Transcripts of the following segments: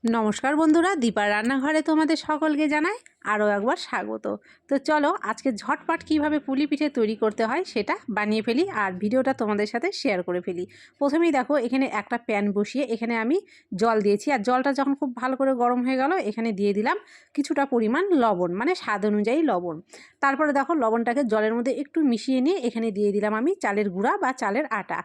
নমস্কার বন্ধুরা, দীপার রান্নাঘরে তোমাদের সকলকে জানাই আরও একবার স্বাগত। তো চলো আজকে ঝটপট কিভাবে পুলি পিঠে তৈরি করতে হয় সেটা বানিয়ে ফেলি আর ভিডিওটা তোমাদের সাথে শেয়ার করে ফেলি। প্রথমেই দেখো এখানে একটা প্যান বসিয়ে এখানে আমি জল দিয়েছি, আর জলটা যখন খুব ভালো করে গরম হয়ে গেল এখানে দিয়ে দিলাম কিছুটা পরিমাণ লবণ, মানে স্বাদ অনুযায়ী লবণ। তারপরে দেখো লবণটাকে জলের মধ্যে একটু মিশিয়ে নিয়ে এখানে দিয়ে দিলাম আমি চালের গুঁড়া বা চালের আটা।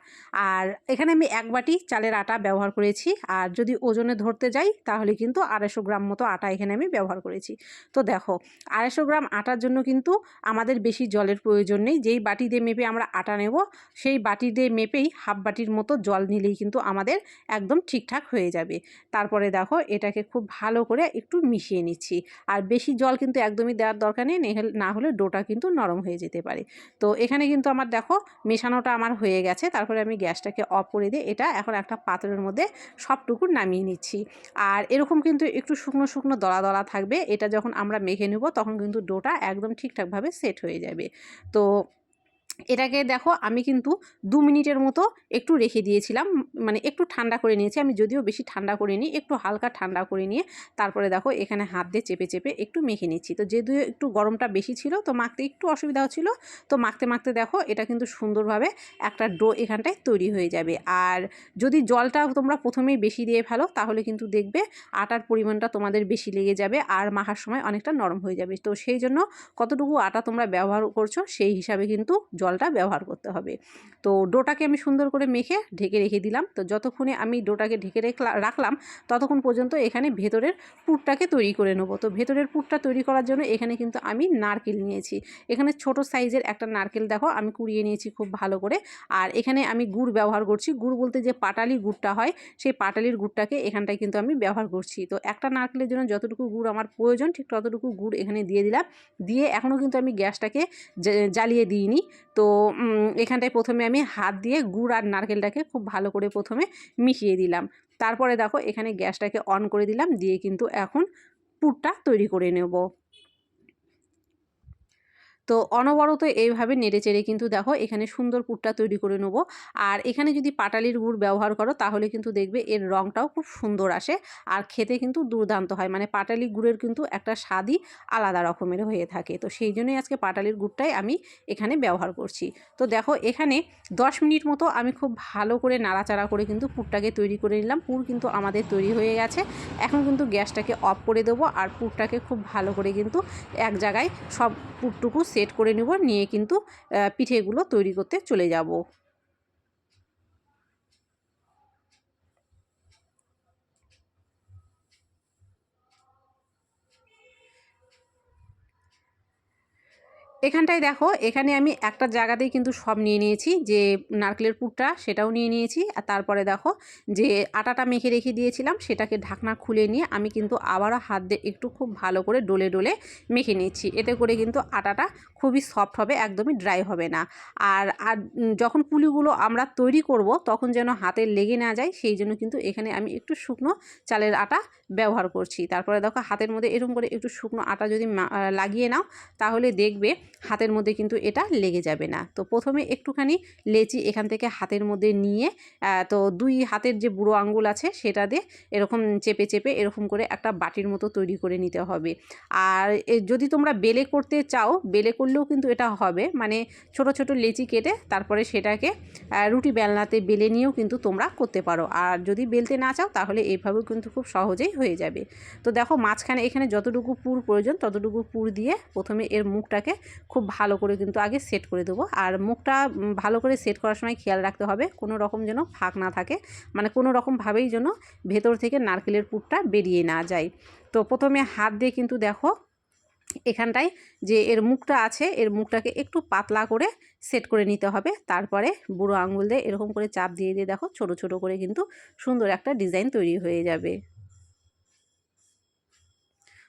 আর এখানে আমি 1 বাটি চালের আটা ব্যবহার করেছি, আর যদি ওজনে ধরতে যাই তাহলে কিন্তু 250 গ্রাম মতো আটা এখানে আমি ব্যবহার করেছি। তো দেখো 250 গ্রাম আটার জন্য কিন্তু আমাদের বেশি জলের প্রয়োজন নেই। যেই বাটি দিয়ে মেপে আমরা আটা নেব সেই বাটি দিয়ে মেপেই হাফ বাটির মতো জল নিলেই কিন্তু আমাদের একদম ঠিকঠাক হয়ে যাবে। তারপরে দেখো এটাকে খুব ভালো করে একটু মিশিয়ে নিচ্ছি, আর বেশি জল কিন্তু একদমই দেওয়ার দরকার নেই, না হলে ডোটা কিন্তু নরম হয়ে যেতে পারে। তো এখানে কিন্তু আমার দেখো মেশানোটা আমার হয়ে গেছে। তারপরে আমি গ্যাসটাকে অফ করে দিয়ে এটা এখন একটা পাত্রের মধ্যে সবটুকু নামিয়ে নিচ্ছি। আর এরকম কিন্তু একটু শুকনো শুকনো দলা দলা থাকবে, এটা যখন আমরা মেখে নেব তখন কিন্তু ডোটা একদম ঠিকঠাকভাবে সেট হয়ে যাবে। তো এটাকে দেখো আমি কিন্তু 2 মিনিটের মতো একটু রেখে দিয়েছিলাম, মানে একটু ঠান্ডা করে নিয়েছি আমি, যদিও বেশি ঠান্ডা করে নিই, একটু হালকা ঠান্ডা করে নিয়ে তারপরে দেখো এখানে হাত দিয়ে চেপে চেপে একটু মেখে নিচ্ছি। তো যেহেতু একটু গরমটা বেশি ছিল তো মাখতে একটু অসুবিধা হচ্ছিল, তো মাখতে মাখতে দেখো এটা কিন্তু সুন্দরভাবে একটা ডো এখানটায় তৈরি হয়ে যাবে। আর যদি জলটা তোমরা প্রথমেই বেশি দিয়ে ফেলো তাহলে কিন্তু দেখবে আটার পরিমাণটা তোমাদের বেশি লেগে যাবে আর মাখার সময় অনেকটা নরম হয়ে যাবে। তো সেই জন্য কতটুকু আটা তোমরা ব্যবহার করছো সেই হিসাবে কিন্তু জলটা ব্যবহার করতে হবে। তো ডোটাকে আমি সুন্দর করে মেখে ঢেকে রেখে দিলাম। তো যতক্ষণে আমি ডোটাকে ঢেকে রাখলাম ততক্ষণ পর্যন্ত এখানে ভেতরের পুরটাকে তৈরি করে নেবো। তো ভেতরের পুরটা তৈরি করার জন্য এখানে কিন্তু আমি নারকেল নিয়েছি। এখানে ছোট সাইজের একটা নারকেল দেখো আমি কুড়িয়ে নিয়েছি খুব ভালো করে। আর এখানে আমি গুড় ব্যবহার করছি, গুড় বলতে যে পাটালি গুড়টা হয় সেই পাটালির গুড়টাকে এখানটায় কিন্তু আমি ব্যবহার করছি। তো একটা নারকেলের জন্য যতটুকু গুড় আমার প্রয়োজন ঠিক ততটুকু গুড় এখানে দিয়ে দিলাম। দিয়ে এখনও কিন্তু আমি গ্যাসটাকে জ্বালিয়ে দিইনি। তো এখানটায় প্রথমে আমি হাত দিয়ে গুড় আর নারকেলটাকে খুব ভালো করে প্রথমে মিশিয়ে দিলাম। তারপরে দেখো এখানে গ্যাসটাকে অন করে দিলাম, দিয়ে কিন্তু এখন পুরটা তৈরি করে নেব। তো অনবরত এইভাবে নেড়েচেড়ে কিন্তু দেখো এখানে সুন্দর পুরটা তৈরি করে নেব। আর এখানে যদি পাটালির গুড় ব্যবহার করো তাহলে কিন্তু দেখবে এর রঙটাও খুব সুন্দর আসে আর খেতে কিন্তু দুর্দান্ত হয়। মানে পাটালি গুড়ের কিন্তু একটা স্বাদই আলাদা রকমের হয়ে থাকে। তো সেই জন্যই আজকে পাটালির গুড়টাই আমি এখানে ব্যবহার করছি। তো দেখো এখানে 10 মিনিট মতো আমি খুব ভালো করে নাড়াচাড়া করে কিন্তু পুরটাকে তৈরি করে নিলাম। পুর কিন্তু আমাদের তৈরি হয়ে গেছে। এখন কিন্তু গ্যাসটাকে অফ করে দেবো আর পুরটাকে খুব ভালো করে কিন্তু এক জায়গায় সব পুরটুকু সেট করে নেব, নিয়ে কিন্তু পিঠেগুলো তৈরি করতে চলে যাব। এখানটায় দেখো এখানে আমি একটা জায়গাতেই কিন্তু সব নিয়ে নিয়েছি, যে নারকেলের পুরটা সেটাও নিয়ে নিয়েছি। আর তারপরে দেখো যে আটাটা মেখে রেখে দিয়েছিলাম সেটাকে ঢাকনা খুলে নিয়ে আমি কিন্তু আবারও হাত দিয়ে একটু খুব ভালো করে ডলে ডলে মেখে নিচ্ছি। এতে করে কিন্তু আটাটা খুবই সফট হবে, একদমই ড্রাই হবে না। আর আর যখন পুলিগুলো আমরা তৈরি করব তখন যেন হাতে লেগে না যায় সেই জন্য কিন্তু এখানে আমি একটু শুকনো চালের আটা ব্যবহার করছি। তারপরে দেখো হাতের মধ্যে এরকম করে একটু শুকনো আটা যদি লাগিয়ে নাও তাহলে দেখবে হাতের মধ্যে কিন্তু এটা লেগে যাবে না। তো প্রথমে একটুখানি লেচি এখান থেকে হাতের মধ্যে নিয়ে তো 2 হাতের যে বুড়ো আঙ্গুল আছে সেটা দিয়ে এরকম চেপে চেপে এরকম করে একটা বাটির মতো তৈরি করে নিতে হবে। আর যদি তোমরা বেলে করতে চাও বেলে করলেও কিন্তু এটা হবে, মানে ছোট ছোট লেচি কেটে তারপরে সেটাকে রুটি বেলনাতে বেলে নিয়েও কিন্তু তোমরা করতে পারো। আর যদি বেলতে না চাও তাহলে এইভাবেও কিন্তু খুব সহজেই হয়ে যাবে। তো দেখো মাঝখানে এখানে যতটুকু পুর প্রয়োজন ততটুকু পুর দিয়ে প্রথমে এর মুখটাকে খুব ভালো করে কিন্তু আগে সেট করে দেবো। আর মুখটা ভালো করে সেট করার সময় খেয়াল রাখতে হবে কোনো রকম যেন ফাঁক না থাকে, মানে কোনো রকমভাবেই যেন ভেতর থেকে নারকেলের পুরটা বেরিয়ে না যায়। তো প্রথমে হাত দিয়ে কিন্তু দেখো এখানটায় যে এর মুখটা আছে এর মুখটাকে একটু পাতলা করে সেট করে নিতে হবে। তারপরে বুড়ো আঙুল দিয়ে এরকম করে চাপ দিয়ে দিয়ে দেখো ছোট ছোট করে কিন্তু সুন্দর একটা ডিজাইন তৈরি হয়ে যাবে।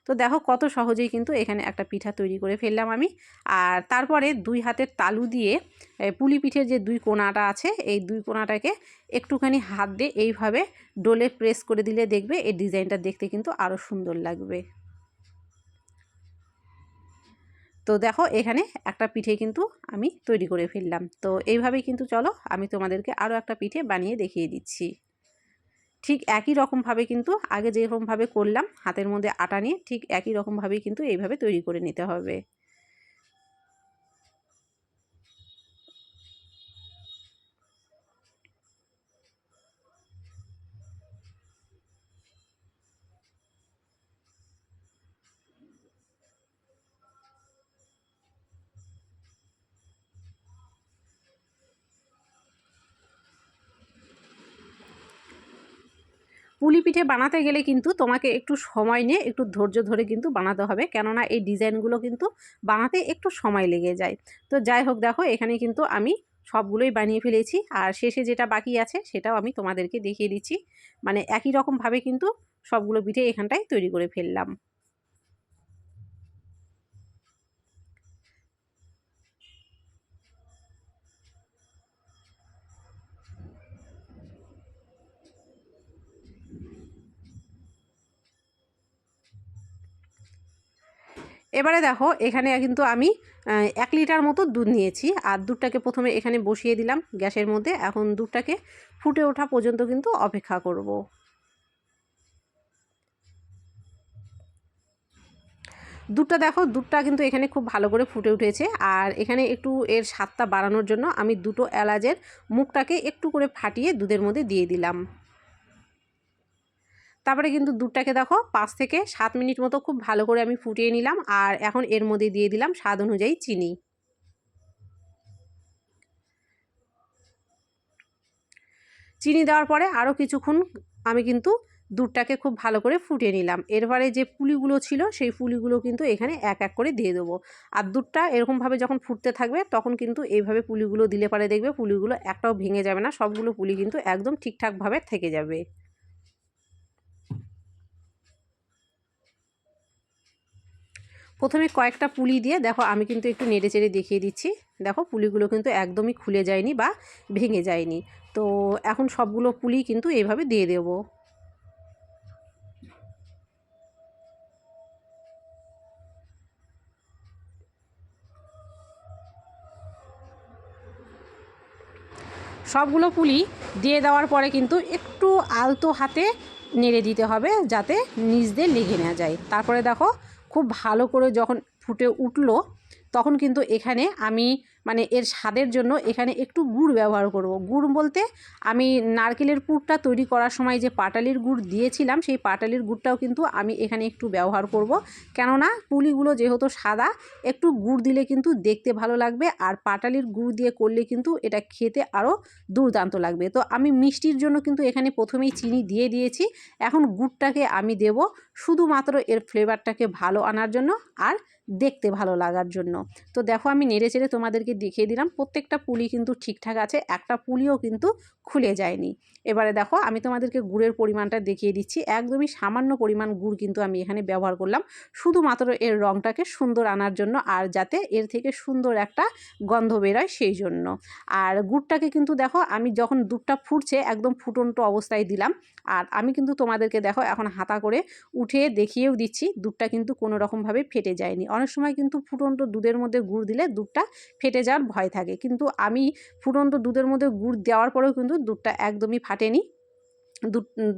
তো দেখো কত সহজেই কিন্তু এখানে একটা পিঠা তৈরি করে ফেললাম আমি। আর তারপরে 2 হাতের তালু দিয়ে পুলি পিঠের যে 2 কোণাটা আছে এই 2 কোণাটাকে একটুখানি হাত দিয়ে এইভাবে ডোলে প্রেস করে দিলে দেখবে এই ডিজাইনটা দেখতে কিন্তু আরও সুন্দর লাগবে। তো দেখো এখানে একটা পিঠে কিন্তু আমি তৈরি করে ফেললাম। তো এইভাবেই কিন্তু চলো আমি তোমাদেরকে আরও একটা পিঠে বানিয়ে দেখিয়ে দিচ্ছি। ঠিক একই রকমভাবে কিন্তু আগে যেরকমভাবে করলাম হাতের মধ্যে আটা নিয়ে, ঠিক একই রকমভাবেই কিন্তু এইভাবে তৈরি করে নিতে হবে। পুলি পিঠে বানাতে গেলে কিন্তু তোমাকে একটু সময় নিয়ে একটু ধৈর্য ধরে কিন্তু বানাতে হবে, কেননা এই ডিজাইনগুলো কিন্তু বানাতে একটু সময় লেগে যায়। তো যাই হোক, দেখো এখানে কিন্তু আমি সবগুলোই বানিয়ে ফেলেছি, আর শেষে যেটা বাকি আছে সেটাও আমি তোমাদেরকে দেখিয়ে দিচ্ছি। মানে একই রকমভাবে কিন্তু সবগুলো পিঠে এখানটায় তৈরি করে ফেললাম। এবারে দেখো এখানে কিন্তু আমি 1 লিটার মতো দুধ নিয়েছি, আর দুধটাকে প্রথমে এখানে বসিয়ে দিলাম গ্যাসের মধ্যে। এখন দুধটাকে ফুটে ওঠা পর্যন্ত কিন্তু অপেক্ষা করব। দুধটা কিন্তু এখানে খুব ভালো করে ফুটে উঠেছে, আর এখানে একটু এর স্বাদটা বাড়ানোর জন্য আমি 2টো এলাচের মুখটাকে একটু করে ফাটিয়ে দুধের মধ্যে দিয়ে দিলাম। তারপরে কিন্তু দুধটাকে দেখো 5 থেকে 7 মিনিট মতো খুব ভালো করে আমি ফুটিয়ে নিলাম, আর এখন এর মধ্যে দিয়ে দিলাম স্বাদ অনুযায়ী চিনি। চিনি দেওয়ার পরে আরও কিছুক্ষণ আমি কিন্তু দুধটাকে খুব ভালো করে ফুটিয়ে নিলাম। এরপরে যে পুলিগুলো ছিল সেই পুলিগুলো কিন্তু এখানে এক এক করে দিয়ে দেবো। আর দুধটা এরকমভাবে যখন ফুটতে থাকবে তখন কিন্তু এইভাবে পুলিগুলো দিলে পরে দেখবে পুলিগুলো একটাও ভেঙে যাবে না, সবগুলো পুলি কিন্তু একদম ঠিকঠাকভাবে থেকে যাবে। প্রথমে কয়েকটা পুলি দিয়ে দেখো আমি কিন্তু একটু নেড়ে চেড়ে দেখিয়ে দিচ্ছি। দেখো পুলিগুলো কিন্তু একদমই খুলে যায়নি বা ভেঙে যায়নি। তো এখন সবগুলো পুলি কিন্তু এইভাবে দিয়ে দেবো। সবগুলো পুলি দিয়ে দেওয়ার পরে কিন্তু একটু আলতো হাতে নেড়ে দিতে হবে যাতে নিচ দিয়ে লেগে না যায়। তারপরে দেখো খুব ভালো করে যখন ফুটে উঠলো তখন কিন্তু এখানে আমি মানে এর স্বাদের জন্য এখানে একটু গুড় ব্যবহার করব। গুড় বলতে আমি নারকেলের পুরটা তৈরি করার সময় যে পাটালির গুড় দিয়েছিলাম সেই পাটালির গুড়টাও কিন্তু আমি এখানে একটু ব্যবহার করব, কেননা পুলিগুলো যেহেতু সাদা একটু গুড় দিলে কিন্তু দেখতে ভালো লাগবে, আর পাটালির গুড় দিয়ে করলে কিন্তু এটা খেতে আরও দুর্দান্ত লাগবে। তো আমি মিষ্টির জন্য কিন্তু এখানে প্রথমেই চিনি দিয়ে দিয়েছি, এখন গুড়টাকে আমি দেব শুধুমাত্র এর ফ্লেভারটাকে ভালো আনার জন্য আর দেখতে ভালো লাগার জন্য। তো দেখো আমি নেড়ে চেড়ে তোমাদেরকে দেখিয়ে দিলাম প্রত্যেকটা পুলি কিন্তু ঠিকঠাক আছে, একটা পুলিও কিন্তু খুলে যায়নি। এবারে দেখো আমি তোমাদেরকে গুড়ের পরিমাণটা দেখিয়ে দিচ্ছি। একদমই সামান্য পরিমাণ গুড় কিন্তু আমি এখানে ব্যবহার করলাম, শুধুমাত্র এর রঙটাকে সুন্দর আনার জন্য আর যাতে এর থেকে সুন্দর একটা গন্ধ বেরোয় সেই জন্য। আর গুড়টাকে কিন্তু দেখো আমি যখন দুধটা ফুটছে একদম ফুটন্ত অবস্থায় দিলাম, আর আমি কিন্তু তোমাদেরকে দেখো এখন হাতা করে উঠিয়ে দেখিয়েও দিচ্ছি দুধটা কিন্তু কোনো রকমভাবে ফেটে যায়নি। অনেক সময় কিন্তু ফুটন্ত দুধের মধ্যে গুড় দিলে দুধটা ফেটে যাওয়ার ভয় থাকে, কিন্তু আমি ফুটন্ত দুধের মধ্যে গুড় দেওয়ার পরেও কিন্তু দুধটা একদমই ফাটেনি।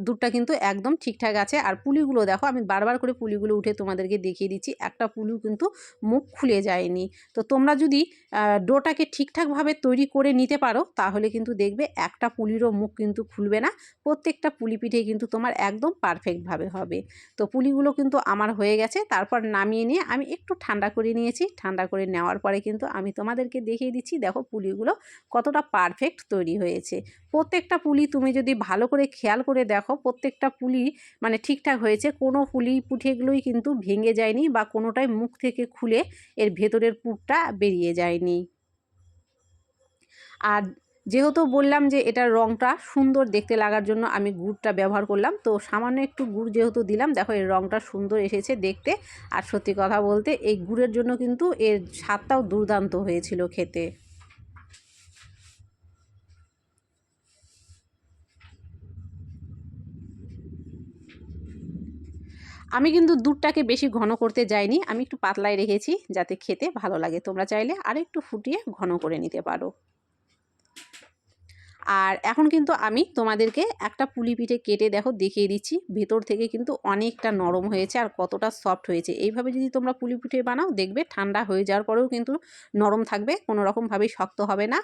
দুধটা কিন্তু একদম ঠিকঠাক আছে। আর পুলিগুলো দেখো আমি বারবার করে পুলিগুলো উঠে তোমাদেরকে দেখিয়ে দিচ্ছি, একটা পুলিও কিন্তু মুখ খুলে যায়নি। তো তোমরা যদি ডোটাকে ঠিকঠাকভাবে তৈরি করে নিতে পারো তাহলে কিন্তু দেখবে একটা পুলিরও মুখ কিন্তু খুলবে না, প্রত্যেকটা পুলি পিঠে কিন্তু তোমার একদম পারফেক্টভাবে হবে। তো পুলিগুলো কিন্তু আমার হয়ে গেছে, তারপর নামিয়ে নিয়ে আমি একটু ঠান্ডা করে নিয়েছি। ঠান্ডা করে নেওয়ার পরে কিন্তু আমি তোমাদেরকে দেখিয়ে দিচ্ছি দেখো পুলিগুলো কতটা পারফেক্ট তৈরি হয়েছে। প্রত্যেকটা পুলি তুমি যদি ভালো করে খেয়াল করে দেখো প্রত্যেকটা পুলি মানে ঠিকঠাক হয়েছে, কোনো পুলি পিঠেগুলোই কিন্তু ভেঙে যায়নি বা কোনোটাই মুখ থেকে খুলে এর ভেতরের পুরটা বেরিয়ে যায়নি। আর যেহেতু বললাম যে এটার রঙটা সুন্দর দেখতে লাগার জন্য আমি গুড়টা ব্যবহার করলাম, তো সামান্য একটু গুড় যেহেতু দিলাম দেখো এর রঙটা সুন্দর এসেছে দেখতে। আর সত্যি কথা বলতে এই গুড়ের জন্য কিন্তু এর স্বাদটাও দুর্দান্ত হয়েছিল খেতে। আমি কিন্তু দুধটাকে বেশি ঘন করতে যাইনি, আমি একটু পাতলাই রেখেছি যাতে খেতে ভালো লাগে। তোমরা চাইলে আর একটু ফুটিয়ে ঘন করে নিতে পারো। আর এখন কিন্তু আমি তোমাদেরকে একটা পুলি পিঠে কেটে দেখো দেখিয়ে দিচ্ছি, ভেতর থেকে কিন্তু অনেকটা নরম হয়েছে আর কতটা সফট হয়েছে। এইভাবে যদি তোমরা পুলি পিঠে বানাও দেখবে ঠান্ডা হয়ে যাওয়ার পরেও কিন্তু নরম থাকবে, কোনো রকমভাবেই শক্ত হবে না।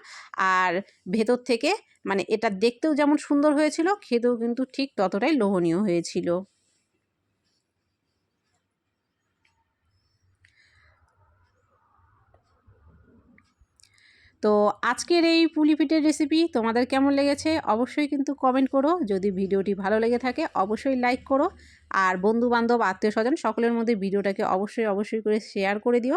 আর ভেতর থেকে মানে এটা দেখতেও যেমন সুন্দর হয়েছিল, খেতেও কিন্তু ঠিক ততটাই লোভনীয় হয়েছিল। তো আজকের এই পুলি পিঠের রেসিপি তোমাদের কেমন লেগেছে অবশ্যই কিন্তু কমেন্ট করো। যদি ভিডিওটি ভালো লেগে থাকে অবশ্যই লাইক করো, আর বন্ধু বান্ধব আত্মীয় স্বজন সকলের মধ্যে ভিডিওটাকে অবশ্যই করে শেয়ার করে দিও।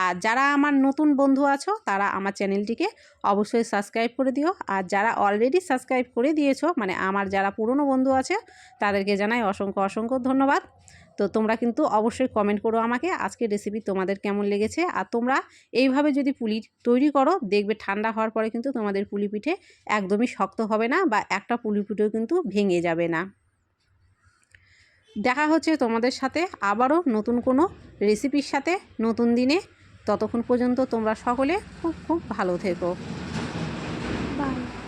আর যারা আমার নতুন বন্ধু আছো তারা আমার চ্যানেলটিকে অবশ্যই সাবস্ক্রাইব করে দিও, আর যারা অলরেডি সাবস্ক্রাইব করে দিয়েছো মানে আমার যারা পুরনো বন্ধু আছে তাদেরকে জানাই অসংখ্য ধন্যবাদ। তো তোমরা কিন্তু অবশ্যই কমেন্ট করো আমাকে আজকের রেসিপি তোমাদের কেমন লেগেছে। আর তোমরা এইভাবে যদি পুলি তৈরি করো দেখবে ঠান্ডা হওয়ার পরে কিন্তু তোমাদের পুলি পিঠে একদমই শক্ত হবে না, বা একটা পুলি পিঠেও কিন্তু ভেঙে যাবে না। দেখা হচ্ছে তোমাদের সাথে আবারও নতুন কোনো রেসিপির সাথে নতুন দিনে। ততক্ষণ পর্যন্ত তোমরা সকলে খুব ভালো থেকো। বাই।